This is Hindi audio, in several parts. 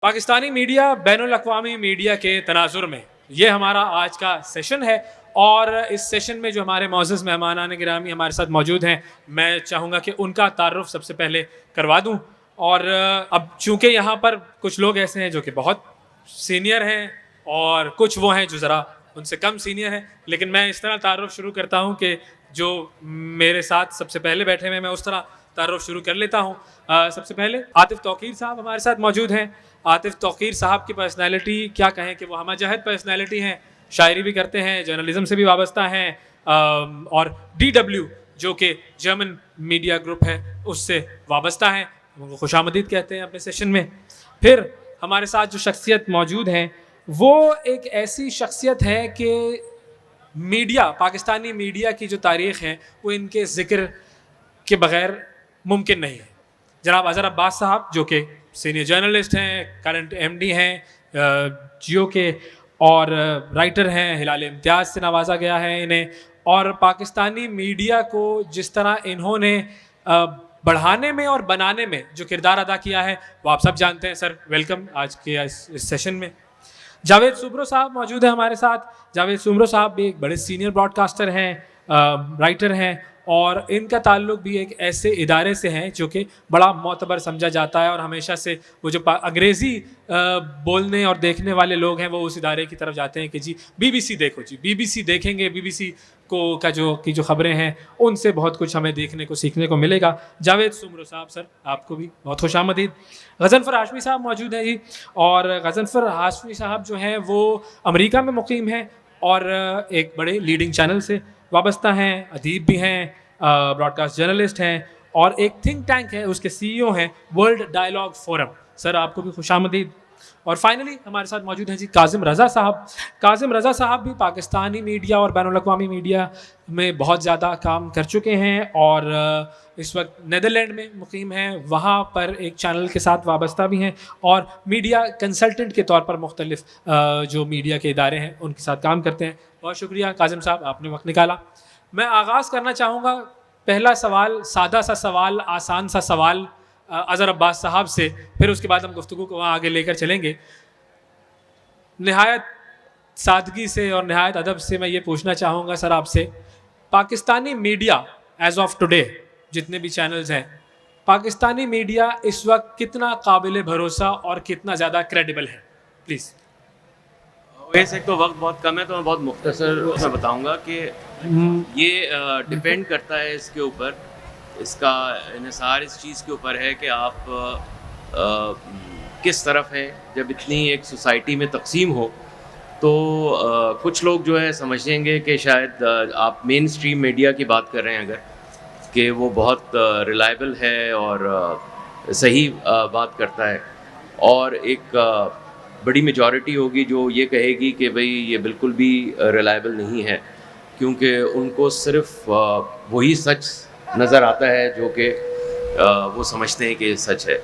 पाकिस्तानी मीडिया बैनुल अक़वामी मीडिया के तनाजुर में ये हमारा आज का सेशन है। और इस सेशन में जो हमारे मौजूद मेहमानान गिरामी हमारे साथ मौजूद हैं, मैं चाहूँगा कि उनका तारुफ सबसे पहले करवा दूँ। और अब चूँकि यहाँ पर कुछ लोग ऐसे हैं जो कि बहुत सीनियर हैं और कुछ वो हैं जो ज़रा उनसे कम सीनियर हैं, लेकिन मैं इस तरह तारुफ शुरू करता हूँ कि जो मेरे साथ सबसे पहले बैठे हुए हैं मैं उस तरह तारुफ शुरू कर लेता हूँ। सबसे पहले आतिफ़ तौक़ीर साहब हमारे साथ मौजूद हैं। आतिफ़ तौक़ीर साहब की पर्सनैलिटी क्या कहें कि वो हमजहद पर्सनैलिटी हैं, शायरी भी करते हैं, जर्नलिज़म से भी वाबस्ता हैं, और DW जो कि जर्मन मीडिया ग्रुप है उससे वाबस्ता हैं। उनको खुशामदीद कहते हैं अपने सेशन में। फिर हमारे साथ जो शख्सियत मौजूद हैं वो एक ऐसी शख्सियत है कि मीडिया, पाकिस्तानी मीडिया की जो तारीख़ है वो इनके ज़िक्र के बग़ैर मुमकिन नहीं है। जनाब अज़हर अब्बास साहब जो कि सीनियर जर्नलिस्ट हैं, करंट MD हैं जियो के, और राइटर हैं, हिलाल इम्तियाज़ से नवाजा गया है इन्हें। और पाकिस्तानी मीडिया को जिस तरह इन्होंने बढ़ाने में और बनाने में जो किरदार अदा किया है वो आप सब जानते हैं। सर वेलकम आज के इस सेशन में। जावेद सुब्रो साहब मौजूद हैं हमारे साथ। जावेद सुब्रो साहब भी एक बड़े सीनियर ब्रॉडकास्टर हैं, राइटर हैं, और इनका ताल्लुक़ भी एक ऐसे इदारे से हैं जो कि बड़ा मोतबर समझा जाता है। और हमेशा से वो जो अंग्रेज़ी बोलने और देखने वाले लोग हैं वो उस इदारे की तरफ जाते हैं कि जी BBC देखो, जी BBC देखेंगे, BBC की जो ख़बरें हैं उनसे बहुत कुछ हमें देखने को सीखने को मिलेगा। जावेद सुब्रो साहब, सर आपको भी बहुत खुशामदीद। गज़नफ़र हाशमी साहब मौजूद हैं जी, और गज़नफ़र हाशमी साहब जो हैं वो अमेरिका में मुक़ीम हैं और एक बड़े लीडिंग चैनल से वाबस्ता हैं, अदीब भी हैं, ब्रॉडकास्ट जर्नलिस्ट हैं, और एक थिंक टैंक है उसके CEO हैं, वर्ल्ड डायलॉग फोरम। सर आपको भी खुशामदीद। और फाइनली हमारे साथ मौजूद हैं जी काज़िम रज़ा साहब। काज़िम रज़ा साहब भी पाकिस्तानी मीडिया और बैनुल अक़वामी मीडिया में बहुत ज़्यादा काम कर चुके हैं और इस वक्त नीदरलैंड में मुक़ीम हैं, वहाँ पर एक चैनल के साथ वाबस्ता भी हैं और मीडिया कंसल्टेंट के तौर पर मुख्तलिफ जो मीडिया के इदारे हैं उनके साथ काम करते हैं। बहुत शुक्रिया काज़िम साहब, आपने वक्त निकाला। मैं आगाज़ करना चाहूँगा पहला सवाल, सादा सा सवाल, आसान सा सवाल अज़हर अब्बास साहब से, फिर उसके बाद हम गुफ्तगू को वहाँ आगे लेकर चलेंगे। नहायत सादगी से और नहायत अदब से मैं ये पूछना चाहूँगा सर आपसे, Pakistani media as of today जितने भी चैनल्स हैं, पाकिस्तानी मीडिया इस वक्त कितना काबिल भरोसा और कितना ज़्यादा क्रेडिबल है? प्लीज़। वैसे एक तो वक्त बहुत कम है तो मैं बहुत मुख्तसर में बताऊंगा कि ये डिपेंड करता है इसके ऊपर, इसका इन्हिसार इस चीज़ के ऊपर है कि आप किस तरफ हैं। जब इतनी एक सोसाइटी में तकसीम हो तो कुछ लोग जो है समझेंगे कि शायद आप मेन स्ट्रीम मीडिया की बात कर रहे हैं अगर, कि वो बहुत रिलायबल है और सही बात करता है, और एक बड़ी मेजॉरिटी होगी जो ये कहेगी कि भाई ये बिल्कुल भी रिलायबल नहीं है, क्योंकि उनको सिर्फ वही सच नज़र आता है जो कि वो समझते हैं कि सच है,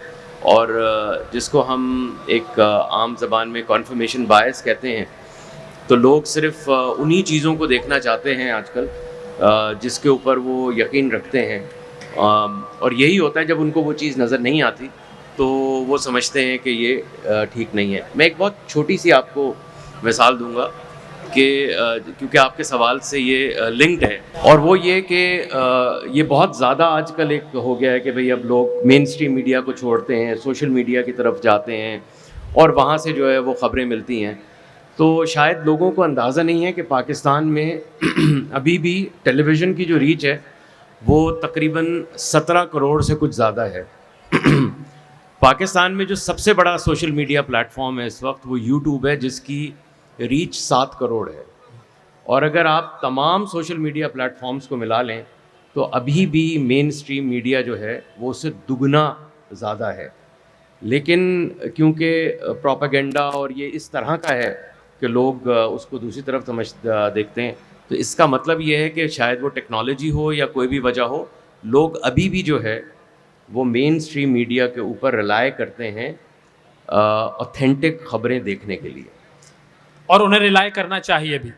और जिसको हम एक आम ज़बान में कॉन्फर्मेशन बायस कहते हैं। तो लोग सिर्फ उन्हीं चीज़ों को देखना चाहते हैं आजकल जिसके ऊपर वो यकीन रखते हैं, और यही होता है जब उनको वो चीज़ नज़र नहीं आती तो वो समझते हैं कि ये ठीक नहीं है। मैं एक बहुत छोटी सी आपको मिसाल दूंगा कि क्योंकि आपके सवाल से ये लिंक्ड है, और वो ये कि ये बहुत ज़्यादा आजकल एक हो गया है कि भाई अब लोग मेन स्ट्रीम मीडिया को छोड़ते हैं, सोशल मीडिया की तरफ जाते हैं और वहाँ से जो है वो ख़बरें मिलती हैं। तो शायद लोगों को अंदाज़ा नहीं है कि पाकिस्तान में अभी भी टेलीविज़न की जो रीच है वो तकरीबन 17 करोड़ से कुछ ज़्यादा है। पाकिस्तान में जो सबसे बड़ा सोशल मीडिया प्लेटफॉर्म है इस वक्त वो YouTube है, जिसकी रीच 7 करोड़ है, और अगर आप तमाम सोशल मीडिया प्लेटफॉर्म्स को मिला लें तो अभी भी मेन स्ट्रीम मीडिया जो है वो उससे दुगना ज़्यादा है। लेकिन क्योंकि प्रोपेगेंडा और ये इस तरह का है कि लोग उसको दूसरी तरफ देखते हैं, तो इसका मतलब ये है कि शायद वो टेक्नोलॉजी हो या कोई भी वजह हो, लोग अभी भी जो है वो मेन स्ट्रीम मीडिया के ऊपर रिलाय करते हैं ऑथेंटिक ख़बरें देखने के लिए, और उन्हें रिलाय करना चाहिए भी।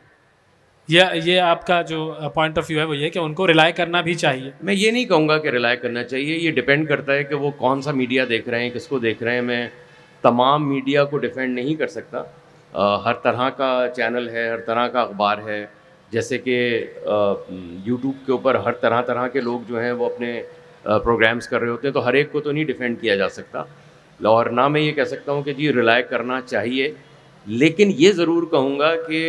ये आपका जो पॉइंट ऑफ व्यू है वो ये कि उनको रिलाय करना भी चाहिए। मैं ये नहीं कहूँगा कि रिलाय करना चाहिए, ये डिपेंड करता है कि वो कौन सा मीडिया देख रहे हैं, किसको देख रहे हैं। मैं तमाम मीडिया को डिफेंड नहीं कर सकता। हर तरह का चैनल है, हर तरह का अखबार है, जैसे कि यूट्यूब के ऊपर हर तरह तरह के लोग जो हैं वो अपने प्रोग्राम्स कर रहे होते हैं, तो हर एक को तो नहीं डिफेंड किया जा सकता। और ना मैं ये कह सकता हूँ कि जी रिलाय करना चाहिए, लेकिन ये ज़रूर कहूँगा कि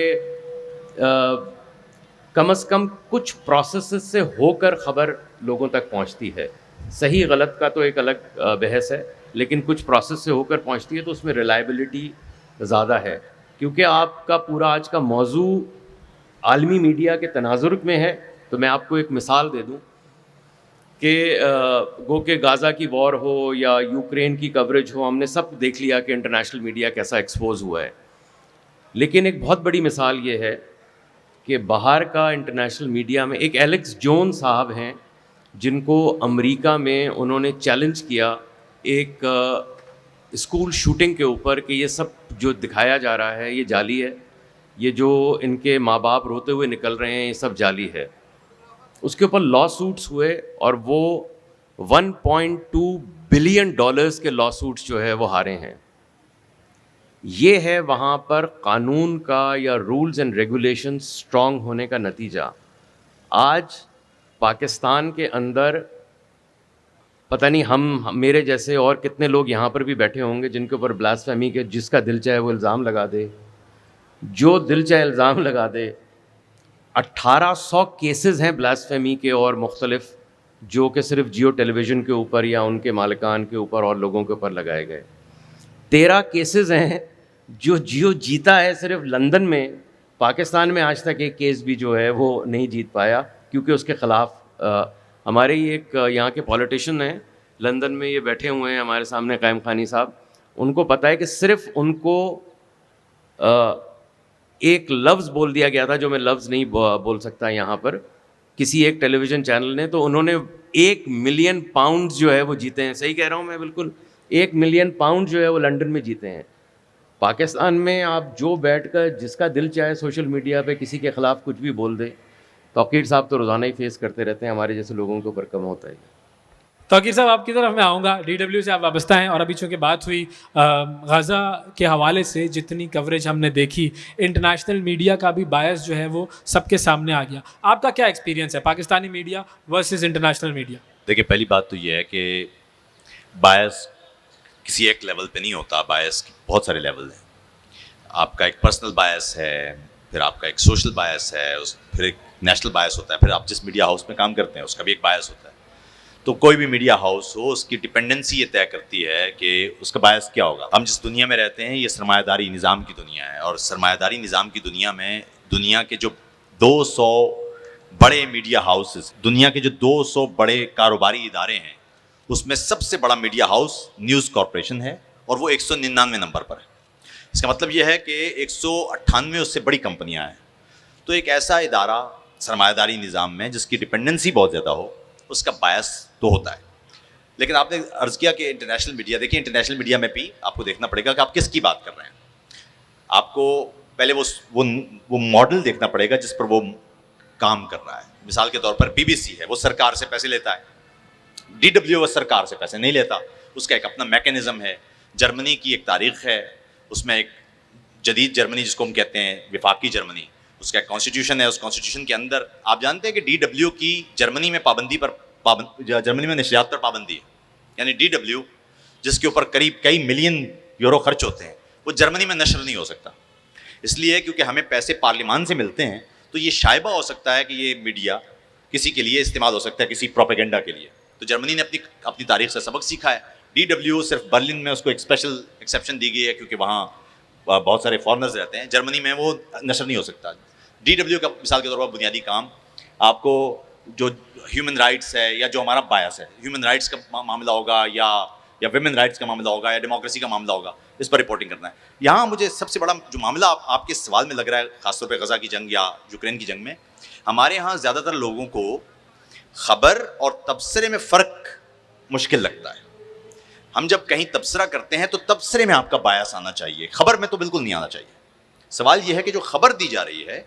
कम से कम कुछ प्रोसेस से होकर ख़बर लोगों तक पहुँचती है। सही गलत का तो एक अलग बहस है, लेकिन कुछ प्रोसेस से होकर पहुँचती है तो उसमें रिलायबिलिटी ज़्यादा है। क्योंकि आपका पूरा आज का मौजू आलमी मीडिया के तनाजुर में है, तो मैं आपको एक मिसाल दे दूं कि गो के गाज़ा की वॉर हो या यूक्रेन की कवरेज हो, हमने सब देख लिया कि इंटरनेशनल मीडिया कैसा एक्सपोज हुआ है। लेकिन एक बहुत बड़ी मिसाल ये है कि बाहर का इंटरनेशनल मीडिया में एक एलेक्स जोन साहब हैं, जिनको अमेरिका में उन्होंने चैलेंज किया एक स्कूल शूटिंग के ऊपर कि ये सब जो दिखाया जा रहा है ये जाली है, ये जो इनके माँ बाप रोते हुए निकल रहे हैं ये सब जाली है। उसके ऊपर लॉ सूट्स हुए और वो 1.2 बिलियन डॉलर्स के लॉ सूट्स जो है वो हारे हैं। ये है वहाँ पर कानून का या रूल्स एंड रेगुलेशंस स्ट्रॉन्ग होने का नतीजा। आज पाकिस्तान के अंदर पता नहीं हम मेरे जैसे और कितने लोग यहाँ पर भी बैठे होंगे जिनके ऊपर ब्लास्फेमी के जिसका दिल चाहे वो इल्ज़ाम लगा दे, जो दिल चाहे इल्ज़ाम लगा दे। 1800 केसेस हैं ब्लास्फेमी के और मुख्तलिफ, जो कि सिर्फ जियो टेलीविज़न के ऊपर या उनके मालिकान के ऊपर और लोगों के ऊपर लगाए गए। 13 केसेस हैं जो जियो जीता है सिर्फ लंदन में। पाकिस्तान में आज तक एक केस भी जो है वो नहीं जीत पाया, क्योंकि उसके ख़िलाफ़ हमारे ही एक यहाँ के पॉलिटिशियन हैं लंदन में, ये बैठे हुए हैं हमारे सामने, कायम खानी साहब। उनको पता है कि सिर्फ उनको एक लफ्ज़ बोल दिया गया था, जो मैं लफ्ज़ नहीं बोल सकता यहाँ पर, किसी एक टेलीविज़न चैनल ने, तो उन्होंने 1 मिलियन पाउंड जो है वो जीते हैं। सही कह रहा हूँ मैं बिल्कुल, 1 मिलियन पाउंड जो है वो लंदन में जीते हैं। पाकिस्तान में आप जो बैठकर जिसका दिल चाहे सोशल मीडिया पे किसी के ख़िलाफ़ कुछ भी बोल दे, तौकीर साहब तो रोज़ाना ही फेस करते रहते हैं, हमारे जैसे लोगों के ऊपर कम होता है। तौकीर साहब, आपकी तरफ मैं आऊँगा। DW से आप वाबस्ता हैं और अभी चूँकि बात हुई गाज़ा के हवाले से, जितनी कवरेज हमने देखी, इंटरनेशनल मीडिया का भी बायस जो है वो सबके सामने आ गया। आपका क्या एक्सपीरियंस है Pakistani media versus international media? देखिए, पहली बात तो ये है कि बायस किसी एक लेवल पे नहीं होता, बायस बहुत सारे लेवल हैं। आपका एक पर्सनल बायस है, फिर आपका एक सोशल बायस है, फिर एक नेशनल बायस होता है, फिर आप जिस मीडिया हाउस में काम करते हैं उसका भी एक बायस होता है। तो कोई भी मीडिया हाउस हो, उसकी डिपेंडेंसी ये तय करती है कि उसका बायस क्या होगा। हम जिस दुनिया में रहते हैं ये सरमायादारी निज़ाम की दुनिया है, और सरमायादारी निज़ाम की दुनिया में दुनिया के जो 200 बड़े मीडिया हाउसेस, दुनिया के जो 200 बड़े कारोबारी इदारे हैं, उसमें सबसे बड़ा मीडिया हाउस न्यूज़ कॉरपोरेशन है, और वो 199 नंबर पर है। इसका मतलब यह है कि 198 उससे बड़ी कंपनियां हैं। तो एक ऐसा इदारा सरमायादारी निज़ाम में जिसकी डिपेंडेंसी बहुत ज़्यादा हो, उसका बायस तो होता है। लेकिन आपने अर्ज़ किया कि इंटरनेशनल मीडिया, देखिए इंटरनेशनल मीडिया में भी आपको देखना पड़ेगा कि आप किसकी बात कर रहे हैं। आपको पहले वो मॉडल देखना पड़ेगा जिस पर वो काम कर रहा है। मिसाल के तौर पर BBC है, वो सरकार से पैसे लेता है। DW वो सरकार से पैसे नहीं लेता, उसका एक अपना मैकेनिज़्म है। जर्मनी की एक तारीख़ है, उसमें एक जदीद जर्मनी जिसको हम कहते हैं विफाकी जर्मनी, उसका एक कॉन्स्टिट्यूशन है। उस कॉन्स्टिट्यूशन के अंदर आप जानते हैं कि DW की जर्मनी में जर्मनी में नशरियात पर पाबंदी है। यानी DW जिसके ऊपर करीब कई मिलियन यूरो खर्च होते हैं, वो जर्मनी में नशर नहीं हो सकता। इसलिए क्योंकि हमें पैसे पार्लियामान से मिलते हैं, तो ये शायबा हो सकता है कि ये मीडिया किसी के लिए इस्तेमाल हो सकता है, किसी प्रोपेगेंडा के लिए। तो जर्मनी ने अपनी तारीख से सबक सीखा है। DW सिर्फ बर्लिन में उसको एक स्पेशल एक्सेप्शन दी गई है, क्योंकि वहाँ बहुत सारे फॉरेनर्स रहते हैं। जर्मनी में वो नशर नहीं हो सकता। DW का मिसाल के तौर पर बुनियादी काम आपको जो ह्यूमन राइट्स है, या जो हमारा बायस है, ह्यूमन राइट्स का मामला होगा या विमेन राइट्स का मामला होगा या डेमोक्रेसी का मामला होगा, इस पर रिपोर्टिंग करना है। यहाँ मुझे सबसे बड़ा जो मामला आपके सवाल में लग रहा है, ख़ासतौर पर गज़ा की जंग या यूक्रेन की जंग में, हमारे यहाँ ज़्यादातर लोगों को ख़बर और तबसरे में फ़र्क मुश्किल लगता है। हम जब कहीं तबसरा करते हैं तो तबसरे में आपका बायस आना चाहिए, खबर में तो बिल्कुल नहीं आना चाहिए। सवाल यह है कि जो खबर दी जा रही है,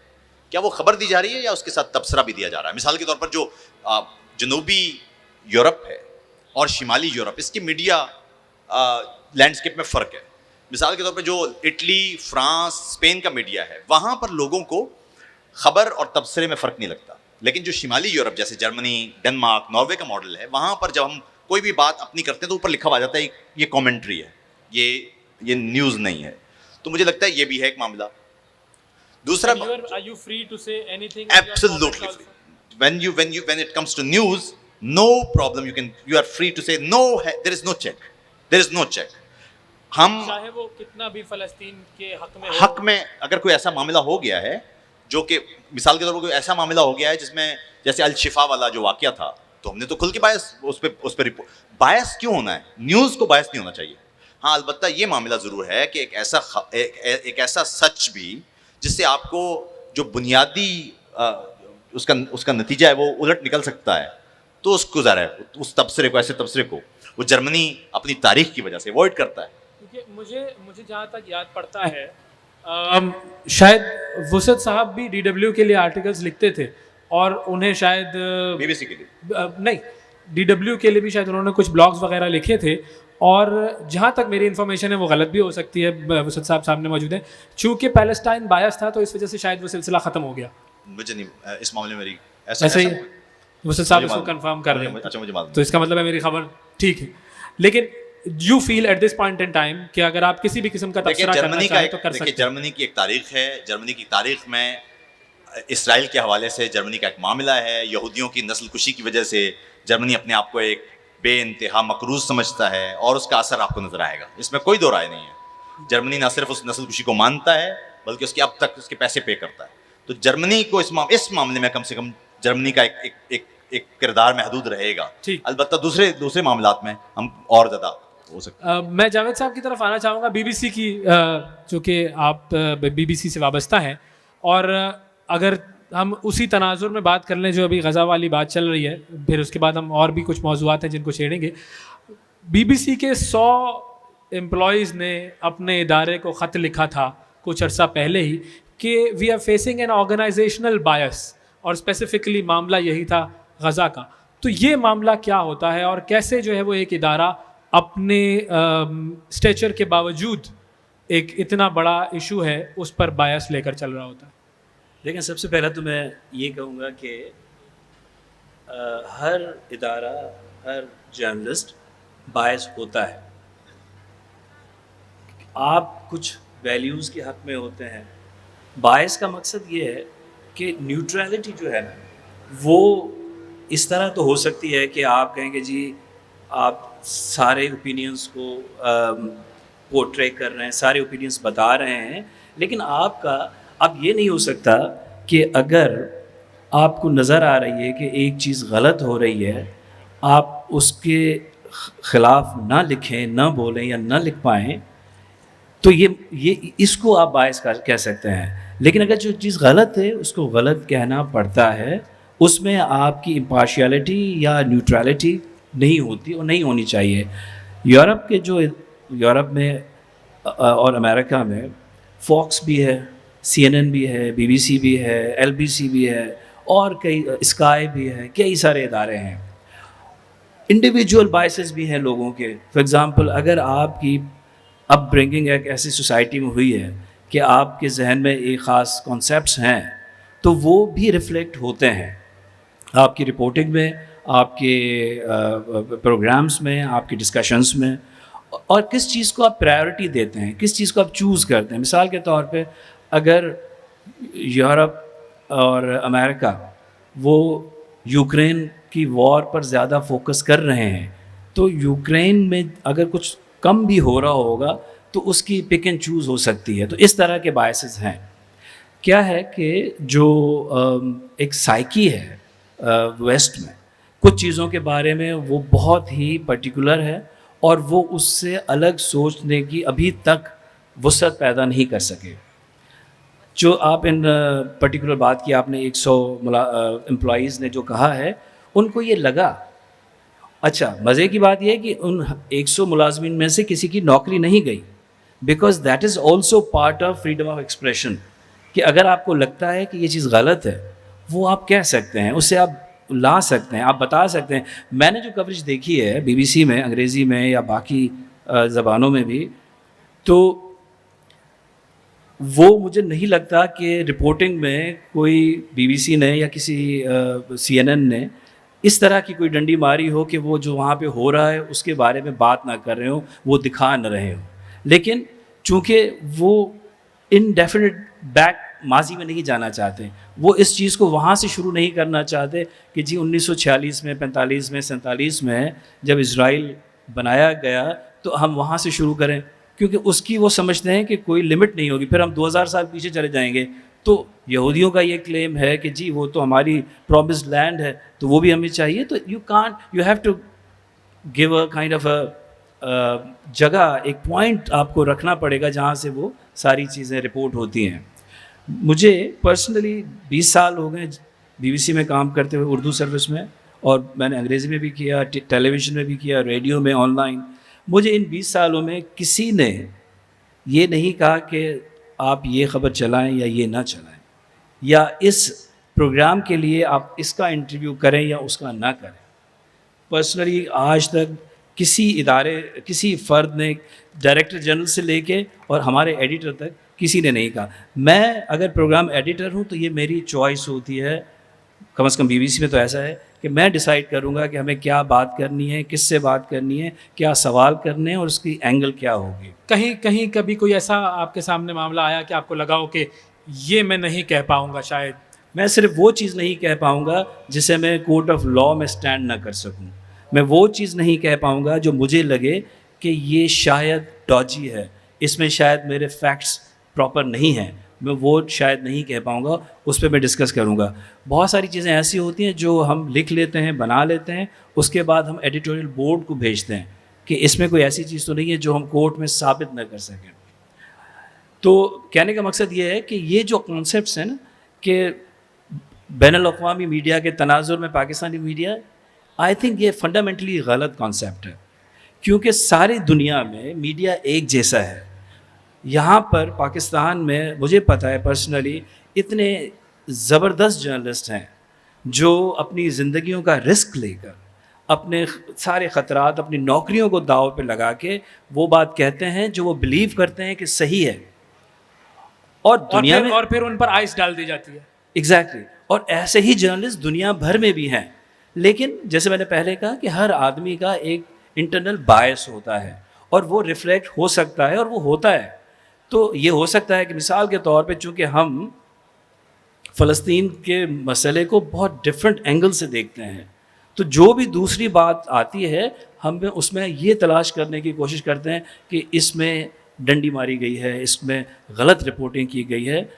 क्या वो खबर दी जा रही है या उसके साथ तबसरा भी दिया जा रहा है। मिसाल के तौर पर जो जनूबी यूरोप है और शिमाली यूरोप, इसकी मीडिया लैंडस्केप में फ़र्क है। मिसाल के तौर पे जो इटली, फ्रांस, स्पेन का मीडिया है, वहाँ पर लोगों को खबर और तबसरे में फ़र्क नहीं लगता। लेकिन जो शिमाली यूरोप जैसे जर्मनी, डेनमार्क, नॉर्वे का मॉडल है, वहाँ पर जब हम कोई भी बात अपनी करते हैं तो ऊपर लिखा हुआ आ जाता है ये कॉमेंट्री है, ये न्यूज़ नहीं है। तो मुझे लगता है ये भी है एक मामला। दूसरा, Are you free to say anything? absolutely free. When it comes to news, no problem, you are free to say no, there is no check. हम चाहे वो कितना भी फलस्तीन के हक में अगर कोई ऐसा मामला हो गया है, जो कि मिसाल के तौर पर कोई ऐसा मामला हो गया है जिसमें जैसे अल शिफा वाला जो वाकया था, तो हमने तो खुल के उस पे रिपोर्ट। बायस क्यों होना है? न्यूज़ को बायस नहीं होना चाहिए। हाँ, अलबत्ता ये मामला ज़रूर है कि एक ऐसा सच भी जिससे आपको जो बुनियादी उसका नतीजा है वो उलट निकल सकता है, तो उसको ज़रा उस तबसरे को, ऐसे तबसरे को वो जर्मनी अपनी तारीख की वजह से अवॉइड करता है। क्योंकि मुझे जहाँ तक याद पड़ता है, शायद वुसत साहब भी DW के लिए आर्टिकल्स लिखते थे और उन्हें शायद BBC के लिए नहीं, DW के लिए भी शायद उन्होंने कुछ ब्लॉग्स वगैरह लिखे थे। और जहाँ तक मेरी इन्फॉर्मेशन है वो गलत भी हो सकती है, वुसत साहब सामने मौजूद हैं, चूँकि पैलेस्टाइन बायस था तो इस वजह से शायद वो सिलसिला ख़त्म हो गया। मुझे नहीं, इस मामले में मेरी ऐसा ही वुसत साहब इसको कंफर्म कर रहे हैं। अच्छा, मुझे मालूम। तो इसका मतलब है मेरी खबर ठीक है। लेकिन you feel at this point in time कि अगर आप किसी भी किस्म का तबसरा करना चाहें तो कर सकते हैं। जर्मनी की एक तारीख है, जर्मनी की तारीख में इसराइल के हवाले से जर्मनी का एक मामला है। यहूदियों की नस्लकुशी की वजह से जर्मनी अपने आप को एक बेइंतहा मकरूज समझता है और उसका असर आपको नजर आएगा, इसमें कोई दो राय नहीं है। जर्मनी ना सिर्फ उस नस्लकुशी को मानता है बल्कि उसके अब तक उसके पैसे पे करता है। तो जर्मनी को इस मामले में कम से कम जर्मनी का एक किरदार महदूद रहेगा। अलबत्ता दूसरे मामलात में हम और ज़्यादा हो सकता है। मैं जावेद साहब की तरफ आना चाहूँगा, BBC की, जो कि आप BBC से वाबस्ता हैं, और अगर हम उसी तनाजुर में बात कर लें जो अभी गज़ा वाली बात चल रही है, फिर उसके बाद हम और भी कुछ मौज़ूआत हैं जिनको छेड़ेंगे। BBC के 100 एम्प्लॉइज़ ने अपने इदारे को ख़त लिखा था कुछ अर्सा पहले ही कि we are facing an organizational bias, और स्पेसिफिकली मामला यही था गज़ा का। तो ये मामला क्या होता है और कैसे जो है वो एक इदारा अपने स्टेचर के बावजूद एक इतना बड़ा इशू है उस पर बायस लेकर चल रहा होता है? लेकिन सबसे पहले तो मैं ये कहूँगा कि हर इदारा, हर जर्नलिस्ट बायस होता है। आप कुछ वैल्यूज़ के हक़ में होते हैं। बायस का मकसद ये है कि न्यूट्रलिटी जो है ना, वो इस तरह तो हो सकती है कि आप कहेंगे जी आप सारे ओपिनियंस को पोर्ट्रे कर रहे हैं, सारे ओपिनियंस बता रहे हैं, लेकिन आपका अब ये नहीं हो सकता कि अगर आपको नज़र आ रही है कि एक चीज़ गलत हो रही है, आप उसके ख़िलाफ़ ना लिखें, ना बोलें या ना लिख पाएँ, तो ये इसको आप बायस कह सकते हैं। लेकिन अगर जो चीज़ गलत है उसको गलत कहना पड़ता है, उसमें आपकी इम्पार्शियलिटी या न्यूट्रलिटी नहीं होती और नहीं होनी चाहिए। यूरोप में और अमेरिका में फॉक्स भी है, CNN भी है, BBC भी है, LBC भी है और कई स्काई भी है, कई सारे इदारे हैं। इंडिविजुअल बायसेस भी हैं लोगों के। फॉर एग्ज़ाम्पल, अगर आपकी अपब्रिंगिंग एक ऐसी सोसाइटी में हुई है कि आपके जहन में एक ख़ास कॉन्सेप्ट्स हैं, तो वो भी रिफ्लेक्ट होते हैं आपकी रिपोर्टिंग में, आपके प्रोग्राम्स में, आपके डिस्कशंस में, और किस चीज़ को आप प्रायोरिटी देते हैं, किस चीज़ को आप चूज़ करते हैं। मिसाल के तौर पे अगर यूरोप और अमेरिका वो यूक्रेन की वॉर पर ज़्यादा फोकस कर रहे हैं, तो यूक्रेन में अगर कुछ कम भी हो रहा होगा तो उसकी पिक एंड चूज़ हो सकती है। तो इस तरह के बायसेस हैं। क्या है कि जो एक साइकी है वेस्ट में, कुछ चीज़ों के बारे में वो बहुत ही पर्टिकुलर है और वो उससे अलग सोचने की अभी तक वुसअत पैदा नहीं कर सके। जो आप इन पर्टिकुलर बात की आपने 100 एम्प्लॉइज़ ने जो कहा है, उनको ये लगा। अच्छा, मज़े की बात यह है कि उन 100 मुलाजमीन में से किसी की नौकरी नहीं गई, because that is also part of freedom of expression, कि अगर आपको लगता है कि ये चीज़ गलत है, वो आप कह सकते हैं, उससे आप ला सकते हैं, आप बता सकते हैं। मैंने जो कवरेज देखी है BBC में, अंग्रेज़ी में या बाकी ज़बानों में भी, तो वो मुझे नहीं लगता कि रिपोर्टिंग में कोई बीबीसी ने या किसी CNN ने इस तरह की कोई डंडी मारी हो कि वो जो वहाँ पे हो रहा है उसके बारे में बात ना कर रहे हो, वो दिखा न रहे हो। लेकिन चूँकि वो इनडेफिनिट बैक माजी में नहीं जाना चाहते, वो इस चीज़ को वहाँ से शुरू नहीं करना चाहते कि जी 1946 में, 45 में, 47 में जब इज़राइल बनाया गया तो हम वहाँ से शुरू करें, क्योंकि उसकी वो समझते हैं कि कोई लिमिट नहीं होगी, फिर हम 2000 साल पीछे चले जाएंगे। तो यहूदियों का ये क्लेम है कि जी वो तो हमारी प्रॉमिस्ड लैंड है, तो वो भी हमें चाहिए। तो you have to give a kind of a जगह, एक पॉइंट आपको रखना पड़ेगा जहाँ से वो सारी चीज़ें रिपोर्ट होती हैं। मुझे पर्सनली 20 साल हो गए BBC में काम करते हुए, उर्दू सर्विस में, और मैंने अंग्रेज़ी में भी किया, टेलीविज़न में भी किया, रेडियो में, ऑनलाइन। मुझे इन 20 सालों में किसी ने ये नहीं कहा कि आप ये ख़बर चलाएं या ये ना चलाएं, या इस प्रोग्राम के लिए आप इसका इंटरव्यू करें या उसका ना करें। पर्सनली आज तक किसी इदारे, किसी फ़र्द ने, डायरेक्टर जनरल से लेके और हमारे एडिटर तक, किसी ने नहीं कहा। मैं अगर प्रोग्राम एडिटर हूँ तो ये मेरी चॉइस होती है, कम से कम BBC में तो ऐसा है कि मैं डिसाइड करूँगा कि हमें क्या बात करनी है, किससे बात करनी है, क्या सवाल करने हैं और उसकी एंगल क्या होगी। कहीं कभी कोई ऐसा आपके सामने मामला आया कि आपको लगा हो कि ये मैं नहीं कह पाऊँगा शायद? मैं सिर्फ वो चीज़ नहीं कह पाऊँगा जिसे मैं कोर्ट ऑफ लॉ में स्टैंड ना कर सकूँ। मैं वो चीज़ नहीं कह पाऊँगा जो मुझे लगे कि ये शायद डॉजी है, इसमें शायद मेरे फैक्ट्स प्रॉपर नहीं हैं, मैं वो शायद नहीं कह पाऊँगा, उस पर मैं डिस्कस करूँगा। बहुत सारी चीज़ें ऐसी होती हैं जो हम लिख लेते हैं, बना लेते हैं, उसके बाद हम एडिटोरियल बोर्ड को भेजते हैं कि इसमें कोई ऐसी चीज़ तो नहीं है जो हम कोर्ट में साबित न कर सकें। तो कहने का मकसद ये है कि ये जो कॉन्सेप्ट्स हैं ना कि बैनुल-अक़वामी मीडिया के तनाज़ुर में पाकिस्तानी मीडिया, आई थिंक ये फंडामेंटली गलत कॉन्सेप्ट है, क्योंकि सारी दुनिया में मीडिया एक जैसा है। यहाँ पर पाकिस्तान में मुझे पता है पर्सनली इतने ज़बरदस्त जर्नलिस्ट हैं जो अपनी ज़िंदगियों का रिस्क लेकर, अपने सारे ख़तरात, अपनी नौकरियों को दाव पे लगा के वो बात कहते हैं जो वो बिलीव करते हैं कि सही है, और दुनिया में, और फिर उन पर आइस डाल दी जाती है। एग्जैक्टली। और ऐसे ही जर्नलिस्ट दुनिया भर में भी हैं। लेकिन जैसे मैंने पहले कहा कि हर आदमी का एक इंटरनल बायस होता है और वो रिफ्लेक्ट हो सकता है और वो होता है। तो ये हो सकता है कि मिसाल के तौर पे चूँकि हम फ़लस्तीन के मसले को बहुत डिफरेंट एंगल से देखते हैं, तो जो भी दूसरी बात आती है हम उसमें ये तलाश करने की कोशिश करते हैं कि इसमें डंडी मारी गई है, इसमें गलत रिपोर्टिंग की गई है।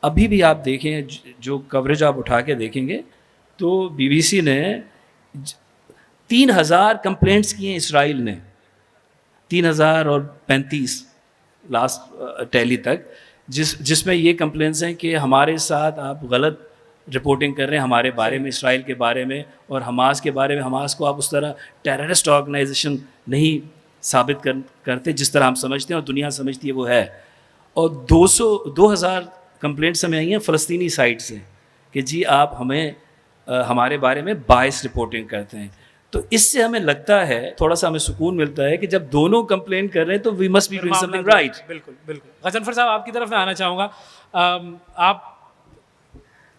अभी भी आप देखें, जो कवरेज आप उठा के देखेंगे तो BBC ने 3000 कंप्लेंट्स किए इसराइल ने, 3035 लास्ट टैली तक, जिसमें ये कंप्लेंट्स हैं कि हमारे साथ आप गलत रिपोर्टिंग कर रहे हैं हमारे बारे में, इसराइल के बारे में और हमास के बारे में। हमास को आप उस तरह टेररिस्ट ऑर्गेनाइजेशन नहीं साबित करते जिस तरह हम समझते हैं और दुनिया समझती है वो है। और 2000 कंप्लेंट्स हमें आई हैं फ़लस्तीनी साइड से कि जी आप हमें हमारे बारे में बायस रिपोर्टिंग करते हैं। तो इससे हमें लगता है, थोड़ा सा हमें सुकून मिलता है कि जब दोनों कंप्लेंट कर रहे हैं तो we must be doing something right. बिल्कुल बिल्कुल। गज़नफ़र साहब, आपकी तरफ मैं आना चाहूँगा। आप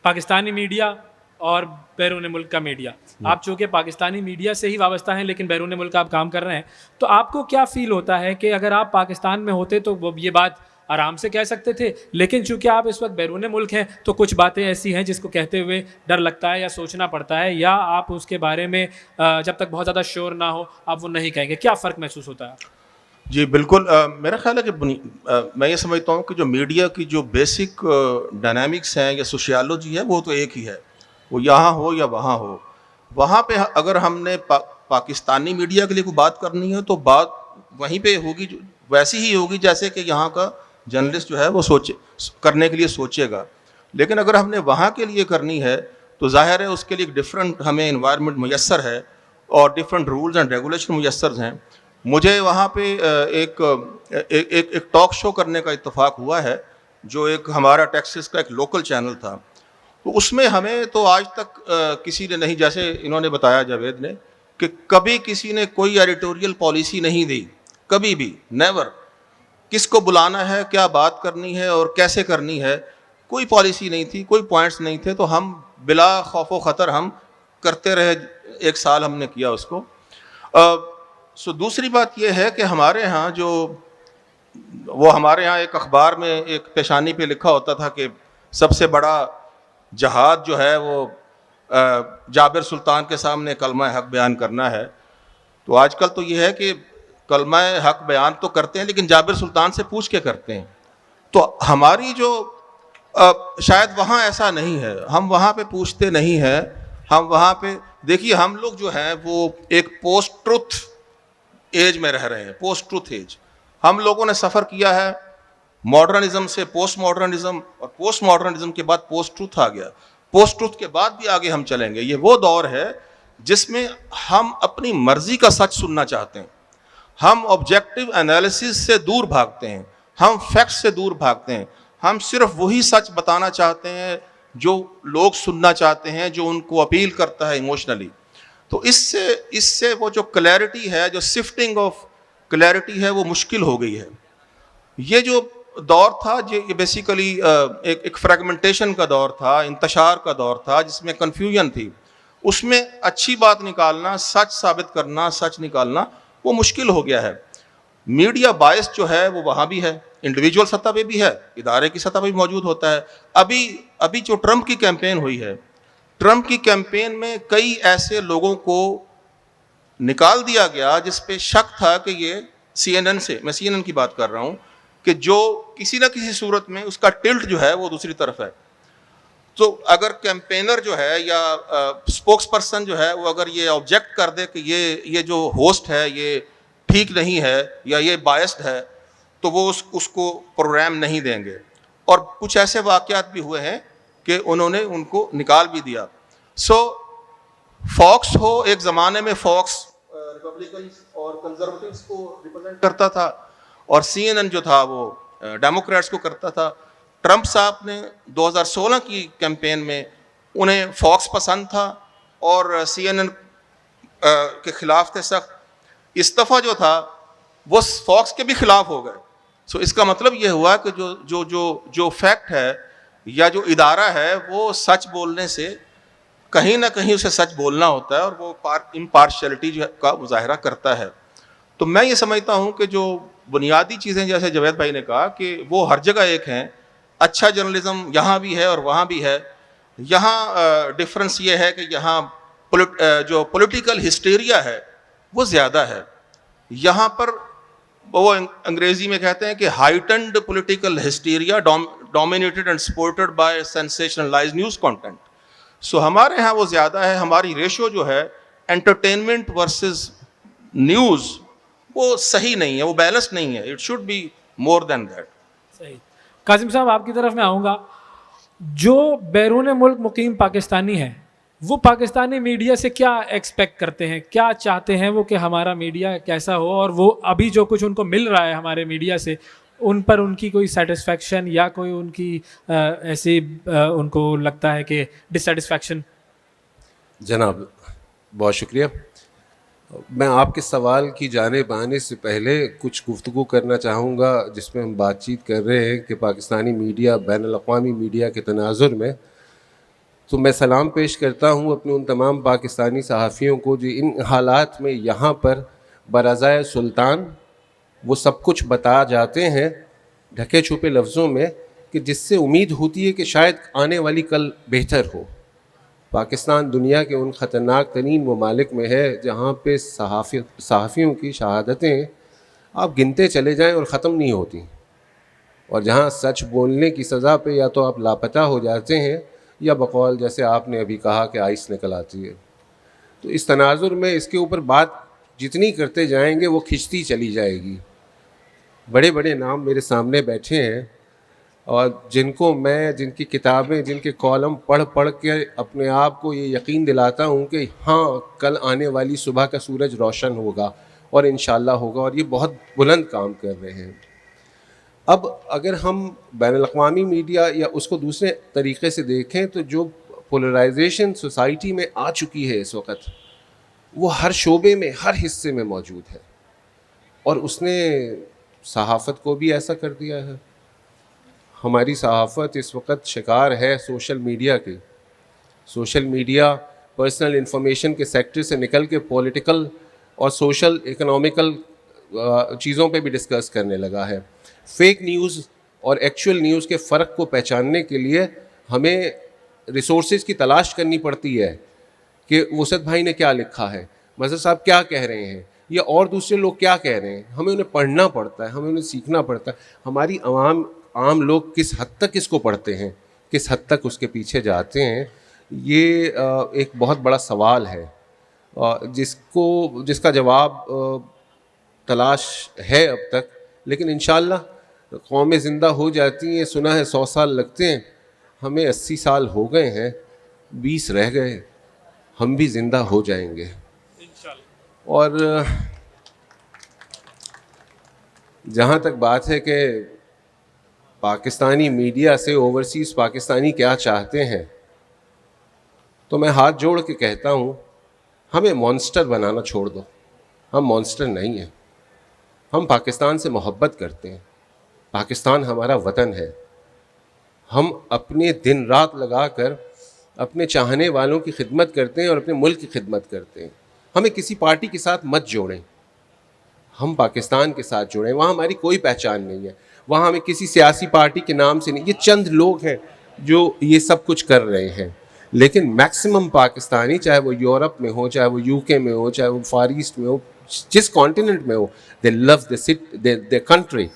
पाकिस्तानी मीडिया और बैरून मुल्क का मीडिया, आप चूँकि पाकिस्तानी मीडिया से ही वाबस्ता हैं लेकिन बैरून मुल्क आप काम कर रहे हैं, तो आपको क्या फ़ील होता है कि अगर आप पाकिस्तान में होते तो वो ये बात आराम से कह सकते थे, लेकिन चूँकि आप इस वक्त बैरून मुल्क हैं तो कुछ बातें ऐसी हैं जिसको कहते हुए डर लगता है या सोचना पड़ता है, या आप उसके बारे में जब तक बहुत ज़्यादा शोर ना हो आप वो नहीं कहेंगे? क्या फ़र्क महसूस होता है? जी बिल्कुल। मेरा ख्याल है कि मैं ये समझता हूँ कि जो मीडिया की जो बेसिक डायनामिक्स हैं या सोशियोलॉजी है वो तो एक ही है, वो यहाँ हो या वहाँ हो। वहाँ पे अगर हमने पाकिस्तानी मीडिया के लिए कोई बात करनी है तो बात वहीं पे होगी, वैसी ही होगी जैसे कि यहाँ का जर्नलिस्ट जो है वो करने के लिए सोचेगा। लेकिन अगर हमने वहाँ के लिए करनी है तो जाहिर है उसके लिए एक डिफरेंट हमें इन्वायरमेंट मुयस्सर है और डिफरेंट रूल्स एंड रेगुलेशन मुयस्सर हैं। मुझे वहाँ पे एक टॉक शो करने का इत्तेफाक हुआ है जो एक हमारा टेक्सास का एक लोकल चैनल था, तो उसमें हमें तो आज तक किसी ने नहीं, जैसे इन्होंने बताया जावेद ने, कि कभी किसी ने कोई एडिटोरियल पॉलिसी नहीं दी, कभी भी, नेवर। किसको बुलाना है, क्या बात करनी है और कैसे करनी है, कोई पॉलिसी नहीं थी, कोई पॉइंट्स नहीं थे। तो हम बिला खौफ ख़तर हम करते रहे, 1 साल हमने किया उसको। सो दूसरी बात यह है कि हमारे यहाँ हमारे यहाँ एक अखबार में एक पेशानी पे लिखा होता था कि सबसे बड़ा जहाद जो है वो जाबिर सुल्तान के सामने कलमा हक बयान करना है। तो आजकल तो ये है कि कलमा हक बयान तो करते हैं लेकिन जाबिर सुल्तान से पूछ के करते हैं। तो हमारी जो शायद वहाँ ऐसा नहीं है, हम वहाँ पे पूछते नहीं हैं। हम वहाँ पे देखिए, हम लोग जो हैं वो एक पोस्ट ट्रुथ एज में रह रहे हैं, पोस्ट ट्रुथ एज। हम लोगों ने सफ़र किया है मॉडर्निज्म से पोस्ट मॉडर्निज्म, और पोस्ट मॉडर्निज्म के बाद पोस्ट ट्रुथ आ गया। पोस्ट ट्रुथ के बाद भी आगे हम चलेंगे। ये वो दौर है जिसमें हम अपनी मर्जी का सच सुनना चाहते हैं, हम ऑब्जेक्टिव एनालिसिस से दूर भागते हैं, हम फैक्ट्स से दूर भागते हैं, हम सिर्फ वही सच बताना चाहते हैं जो लोग सुनना चाहते हैं, जो उनको अपील करता है इमोशनली। तो इससे वो जो क्लैरिटी है, जो शिफ्टिंग ऑफ क्लैरिटी है, वो मुश्किल हो गई है। ये जो दौर था ये बेसिकली एक फ्रेगमेंटेशन का दौर था, इंतशार का दौर था, जिसमें कन्फ्यूजन थी। उसमें अच्छी बात निकालना, सच साबित करना, सच निकालना वो मुश्किल हो गया है। मीडिया बायस जो है वो वहाँ भी है, इंडिविजुअल सतह पे भी है, इदारे की सतह पे भी मौजूद होता है। अभी जो ट्रंप की कैंपेन हुई है, ट्रंप की कैंपेन में कई ऐसे लोगों को निकाल दिया गया जिस पे शक था कि ये CNN से, मैं CNN की बात कर रहा हूँ, कि जो किसी ना किसी सूरत में उसका टिल्ट जो है वो दूसरी तरफ है। तो अगर कैंपेनर जो है या स्पोक्स पर्सन जो है वो अगर ये ऑब्जेक्ट कर दे कि ये जो होस्ट है ये ठीक नहीं है या ये बायस्ड है, तो वो उसको प्रोग्राम नहीं देंगे। और कुछ ऐसे वाक़यात भी हुए हैं कि उन्होंने उनको निकाल भी दिया। सो फॉक्स हो, एक ज़माने में फॉक्स रिपब्लिकन्स और कंजर्वेटिव्स को रिप्रेजेंट करता था और CNN जो था वो डेमोक्रेट्स को करता था। ट्रंप साहब ने 2016 की कैंपेन में उन्हें फॉक्स पसंद था और CNN के खिलाफ थे सख्त। इस्तीफ़ा जो था वो फॉक्स के भी खिलाफ हो गए। सो इसका मतलब ये हुआ कि जो फैक्ट है या जो इदारा है वो सच बोलने से कहीं ना कहीं उसे सच बोलना होता है और वो इम्पार्शियलिटी का मुजाहरा करता है। तो मैं ये समझता हूँ कि जो बुनियादी चीज़ें, जैसे जावेद भाई ने कहा कि वो हर जगह एक हैं। अच्छा जर्नलिज्म यहाँ भी है और वहाँ भी है। यहाँ डिफरेंस ये है कि यहाँ जो पॉलिटिकल हिस्टीरिया है वो ज़्यादा है। यहाँ पर वो अंग्रेज़ी में कहते हैं कि heightened political hysteria dominated and supported by sensationalized news content. So हमारे यहाँ वो ज़्यादा है। हमारी रेशो जो है एंटरटेनमेंट वर्सेस न्यूज़ वो सही नहीं है, वो बैलेंस नहीं है। It should be more than that. सही। कासिम साहब, आपकी तरफ मैं आऊँगा। जो बैरून मुल्क मुकीम पाकिस्तानी हैं वो पाकिस्तानी मीडिया से क्या एक्सपेक्ट करते हैं, क्या चाहते हैं वो कि हमारा मीडिया कैसा हो, और वो अभी जो कुछ उनको मिल रहा है हमारे मीडिया से उन पर उनकी कोई सेटिस्फेक्शन या कोई उनकी ऐसी उनको लगता है कि डिससेटिस्फेक्शन? जनाब बहुत शुक्रिया। मैं आपके सवाल की जानिब आने से पहले कुछ गुफ्तगू करना चाहूँगा जिसमें हम बातचीत कर रहे हैं कि पाकिस्तानी मीडिया बैनुल-अक़वामी मीडिया के तनाज़ुर में। तो मैं सलाम पेश करता हूँ अपने उन तमाम पाकिस्तानी सहाफ़ियों को जो इन हालात में यहाँ पर बराज़ाए सुल्तान वो सब कुछ बता जाते हैं ढके छुपे लफ्ज़ों में, कि जिससे उम्मीद होती है कि शायद आने वाली कल बेहतर हो। पाकिस्तान दुनिया के उन ख़तरनाक तरीन ममालिक में है जहाँ पे सहाफ़ियों की शहादतें आप गिनते चले जाएं और ख़त्म नहीं होती, और जहाँ सच बोलने की सज़ा पे या तो आप लापता हो जाते हैं या बकौल जैसे आपने अभी कहा कि आइस निकल आती है। तो इस तनाजुर में इसके ऊपर बात जितनी करते जाएंगे वो खिंचती चली जाएगी। बड़े बड़े नाम मेरे सामने बैठे हैं और जिनकी किताबें, जिनके कॉलम पढ़ पढ़ के अपने आप को ये यकीन दिलाता हूँ कि हाँ, कल आने वाली सुबह का सूरज रोशन होगा और इंशाअल्लाह होगा, और ये बहुत बुलंद काम कर रहे हैं। अब अगर हम बैनुल-अक़वामी मीडिया या उसको दूसरे तरीक़े से देखें तो जो पोलराइजेशन सोसाइटी में आ चुकी है इस वक्त, वो हर शोबे में, हर हिस्से में मौजूद है, और उसने सहाफ़त को भी ऐसा कर दिया है। हमारी सहाफ़त इस वक्त शिकार है सोशल मीडिया की। सोशल मीडिया पर्सनल इंफॉर्मेशन के सेक्टर से निकल के पॉलिटिकल और सोशल इकोनॉमिकल चीज़ों पे भी डिस्कस करने लगा है। फेक न्यूज़ और एक्चुअल न्यूज़ के फ़र्क को पहचानने के लिए हमें रिसोर्सेज की तलाश करनी पड़ती है कि वसत भाई ने क्या लिखा है, मज़हर साहब क्या कह रहे हैं, या और दूसरे लोग क्या कह रहे हैं। हमें उन्हें पढ़ना पड़ता है, हमें उन्हें सीखना पड़ता है। हमारी आम लोग किस हद तक इसको पढ़ते हैं, किस हद तक उसके पीछे जाते हैं, ये एक बहुत बड़ा सवाल है जिसका जवाब तलाश है अब तक। लेकिन इंशाअल्लाह कौमें ज़िंदा हो जाती हैं। सुना है 100 साल लगते हैं, हमें 80 साल हो गए हैं, 20 रह गए, हम भी ज़िंदा हो जाएंगे। और जहाँ तक बात है कि पाकिस्तानी मीडिया से ओवरसीज़ पाकिस्तानी क्या चाहते हैं, तो मैं हाथ जोड़ के कहता हूँ, हमें मॉन्स्टर बनाना छोड़ दो। हम मॉन्स्टर नहीं हैं। हम पाकिस्तान से मोहब्बत करते हैं। पाकिस्तान हमारा वतन है। हम अपने दिन रात लगाकर अपने चाहने वालों की खिदमत करते हैं और अपने मुल्क की खिदमत करते हैं। हमें किसी पार्टी के साथ मत जोड़ें, हम पाकिस्तान के साथ जुड़ें। वहाँ हमारी कोई पहचान नहीं है, वहाँ हमें किसी सियासी पार्टी के नाम से नहीं। ये चंद लोग हैं जो ये सब कुछ कर रहे हैं, लेकिन मैक्सिमम पाकिस्तानी, चाहे वो यूरोप में हो, चाहे वो यूके में हो, चाहे वो फार ईस्ट में हो, जिस कॉन्टिनेंट में हो, they love the country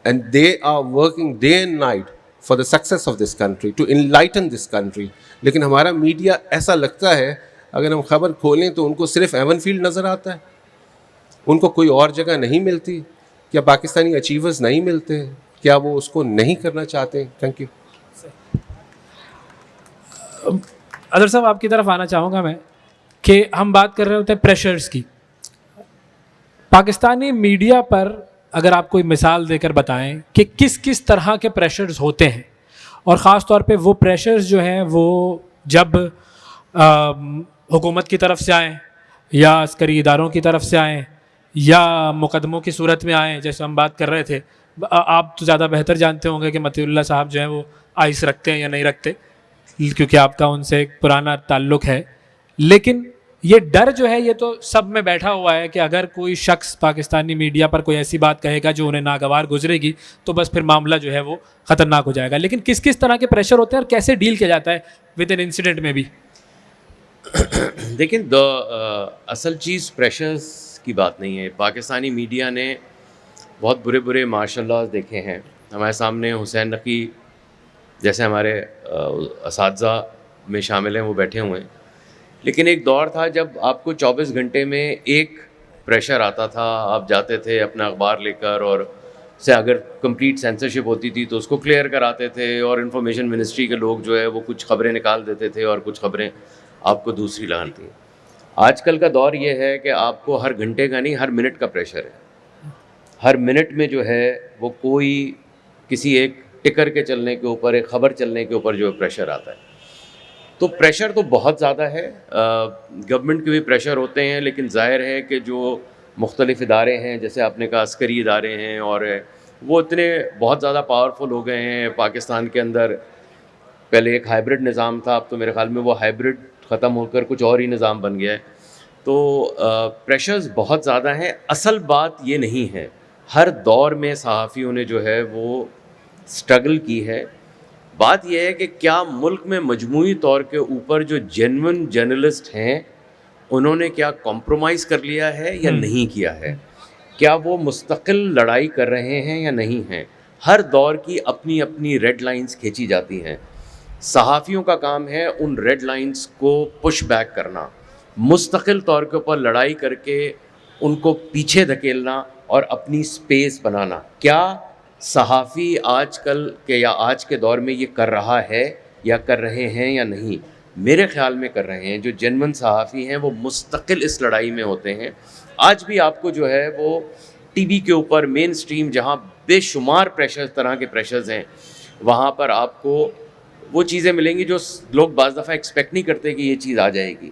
and they are working day and night for the success of this country, to enlighten this country. लेकिन हमारा मीडिया ऐसा लगता है, अगर हम खबर खोलें तो उनको सिर्फ एवनफील्ड नज़र आता है, उनको कोई और जगह नहीं मिलती। क्या पाकिस्तानी अचीवर्स नहीं मिलते? क्या वो उसको नहीं करना चाहते? Thank you. अदर साहब, आपकी तरफ आना चाहूँगा मैं कि हम बात कर रहे होते हैं प्रेशर्स की। पाकिस्तानी मीडिया पर अगर आप कोई मिसाल देकर बताएं कि किस किस तरह के प्रेशर्स होते हैं, और ख़ास तौर पे वो प्रेशर्स जो हैं वो जब हुकूमत की तरफ से आएँ या अस्करी इदारों की तरफ से आएँ या मुकदमों की सूरत में आएँ, जैसे हम बात कर रहे थे। आप तो ज़्यादा बेहतर जानते होंगे कि मतीउल्लाह साहब जो हैं वो आइस रखते हैं या नहीं रखते, क्योंकि आपका उनसे एक पुराना ताल्लुक़ है। लेकिन ये डर जो है ये तो सब में बैठा हुआ है कि अगर कोई शख्स पाकिस्तानी मीडिया पर कोई ऐसी बात कहेगा जो उन्हें नागवार गुजरेगी तो बस फिर मामला जो है वो ख़तरनाक हो जाएगा। लेकिन किस किस तरह के प्रेशर होते हैं और कैसे डील किया जाता है विद इन इंसिडेंट में भी? लेकिन असल चीज़ प्रेशर्स की बात नहीं है। पाकिस्तानी मीडिया ने बहुत बुरे बुरे माशाल्लाह देखे हैं। हमारे सामने हुसैन नकी जैसे हमारे असातिज़ा में शामिल हैं, वो बैठे हुए हैं। लेकिन एक दौर था जब आपको 24 घंटे में एक प्रेशर आता था, आप जाते थे अपना अखबार लेकर, और से अगर कंप्लीट सेंसरशिप होती थी तो उसको क्लियर कराते थे, और इंफॉर्मेशन मिनिस्ट्री के लोग जो है वो कुछ खबरें निकाल देते थे और कुछ खबरें आपको दूसरी लगाती हैं। आजकल का दौर ये है कि आपको हर घंटे का नहीं, हर मिनट का प्रेशर है। हर मिनट में जो है वो कोई किसी एक टिकर के चलने के ऊपर, एक ख़बर चलने के ऊपर जो प्रेशर आता है। तो प्रेशर तो बहुत ज़्यादा है। गवर्नमेंट के भी प्रेशर होते हैं, लेकिन ज़ाहिर है कि जो मुख्तलिफ़ इदारे हैं, जैसे आपने कहा अस्करी इदारे हैं, और वो इतने बहुत ज़्यादा पावरफुल हो गए हैं पाकिस्तान के अंदर। पहले एक हाइब्रिड निज़ाम था, अब तो मेरे ख़्याल में वो हाइब्रिड ख़त्म होकर कुछ और ही निज़ाम बन गया है। तो प्रेशर्स बहुत ज़्यादा हैं। असल बात ये नहीं है, हर दौर में सहाफ़ियों ने जो है वो स्ट्रगल की है। बात यह है कि क्या मुल्क में मजमूई तौर के ऊपर जो जेन्युइन जर्नलिस्ट हैं उन्होंने क्या कॉम्प्रोमाइज़ कर लिया है या नहीं किया है? क्या वो मुस्तकिल लड़ाई कर रहे हैं या नहीं हैं? हर दौर की अपनी अपनी रेड लाइंस खींची जाती हैं। सहाफ़ियों का काम है उन रेड लाइंस को पुश बैक करना, मुस्तकिल तौर के ऊपर लड़ाई करके उनको पीछे धकेलना और अपनी स्पेस बनाना। क्या सहाफ़ी आजकल के या आज के दौर में ये कर रहा है या कर रहे हैं या नहीं? मेरे ख़्याल में कर रहे हैं। जो जेन्युइन सहाफ़ी हैं वो मुस्तकिल इस लड़ाई में होते हैं। आज भी आपको जो है वो टीवी के ऊपर मेन स्ट्रीम, जहाँ बेशुमार प्रेशर तरह के प्रेशर्स हैं, वहाँ पर आपको वो चीज़ें मिलेंगी जो लोग बाज़ दफ़ा एक्सपेक्ट नहीं करते कि ये चीज़ आ जाएगी।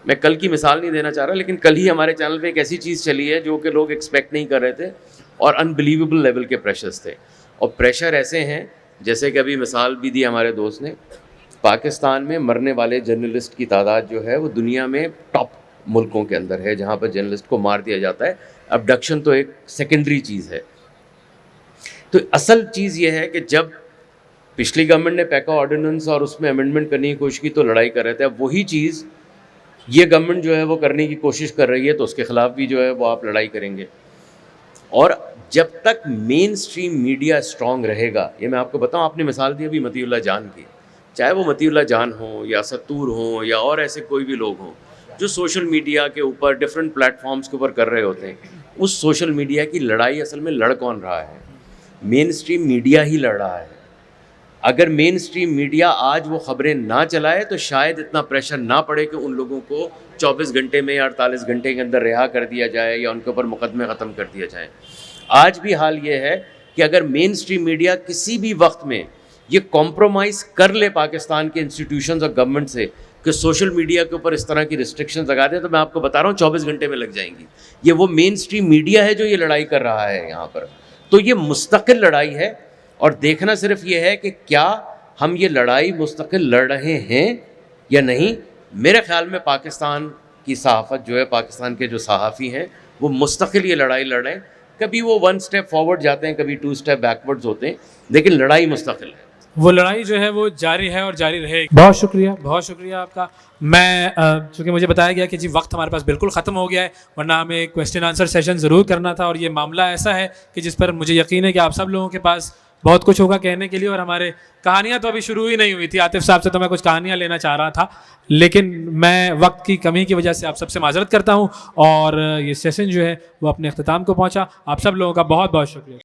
मैं कल की मिसाल नहीं देना चाह रहा, लेकिन कल ही हमारे चैनल पे एक ऐसी चीज़ चली है जो कि लोग एक्सपेक्ट नहीं कर रहे थे, और अनबिलीवेबल लेवल के प्रेशर्स थे। और प्रेशर ऐसे हैं, जैसे कि अभी मिसाल भी दी हमारे दोस्त ने, पाकिस्तान में मरने वाले जर्नलिस्ट की तादाद जो है वो दुनिया में टॉप मुल्कों के अंदर है, जहाँ पर जर्नलिस्ट को मार दिया जाता है। अबडक्शन तो एक सेकेंडरी चीज़ है। तो असल चीज़ ये है कि जब पिछली गवर्नमेंट ने पैका ऑर्डिनेंस और उसमें अमेंडमेंट करने की कोशिश की तो लड़ाई कर रहे थे, अब वही चीज़ ये गवर्नमेंट जो है वो करने की कोशिश कर रही है, तो उसके ख़िलाफ़ भी जो है वो आप लड़ाई करेंगे। और जब तक मेन स्ट्रीम मीडिया स्ट्रॉन्ग रहेगा, ये मैं आपको बताऊँ, आपने मिसाल दी अभी मतीउल्लाह जान की, चाहे वो मतीउल्लाह जान हो या सत्तूर हो या और ऐसे कोई भी लोग हों जो सोशल मीडिया के ऊपर डिफरेंट प्लेटफॉर्म्स के ऊपर कर रहे होते हैं, उस सोशल मीडिया की लड़ाई असल में लड़ कौन रहा है? मेन स्ट्रीम मीडिया ही लड़ रहा है। अगर मेन स्ट्रीम मीडिया आज वो ख़बरें ना चलाए तो शायद इतना प्रेशर ना पड़े कि उन लोगों को 24 घंटे में या 48 घंटे के अंदर रिहा कर दिया जाए या उनके ऊपर मुकदमे ख़त्म कर दिया जाए। आज भी हाल ये है कि अगर मेन स्ट्रीम मीडिया किसी भी वक्त में ये कॉम्प्रोमाइज़ कर ले पाकिस्तान के इंस्टीट्यूशंस और गवर्नमेंट से कि सोशल मीडिया के ऊपर इस तरह की रिस्ट्रिक्शंस लगा दें, तो मैं आपको बता रहा हूँ 24 घंटे में लग जाएंगी। ये वो मेन स्ट्रीम मीडिया है जो ये लड़ाई कर रहा है यहाँ पर। तो ये मुस्तकिल लड़ाई है और देखना सिर्फ ये है कि क्या हम ये लड़ाई मुस्तकिल लड़ रहे हैं या नहीं। मेरे ख्याल में पाकिस्तान की सहाफ़त जो है, पाकिस्तान के जो सहाफ़ी हैं, वो मुस्तकिल ये लड़ाई लड़ रहे हैं। कभी वो 1 स्टेप फॉरवर्ड जाते हैं, कभी 2 स्टेप बैकवर्ड्स होते हैं, लेकिन लड़ाई मुस्तकिल है। वो लड़ाई जो है वो जारी है और जारी रहेगी। बहुत शुक्रिया आपका। मैं चूँकि मुझे बताया गया कि जी वक्त हमारे पास बिल्कुल ख़त्म हो गया है, वरना हमें क्वेश्चन आंसर सेशन ज़रूर करना था, और ये मामला ऐसा है कि जिस पर मुझे यकीन है कि आप सब लोगों के पास बहुत कुछ होगा कहने के लिए। और हमारे कहानियाँ तो अभी शुरू ही नहीं हुई थी। आतिफ साहब से तो मैं कुछ कहानियाँ लेना चाह रहा था, लेकिन मैं वक्त की कमी की वजह से आप सबसे माजरत करता हूँ, और ये सेशन जो है वो अपने अख्ताम को पहुँचा। आप सब लोगों का बहुत बहुत शुक्रिया।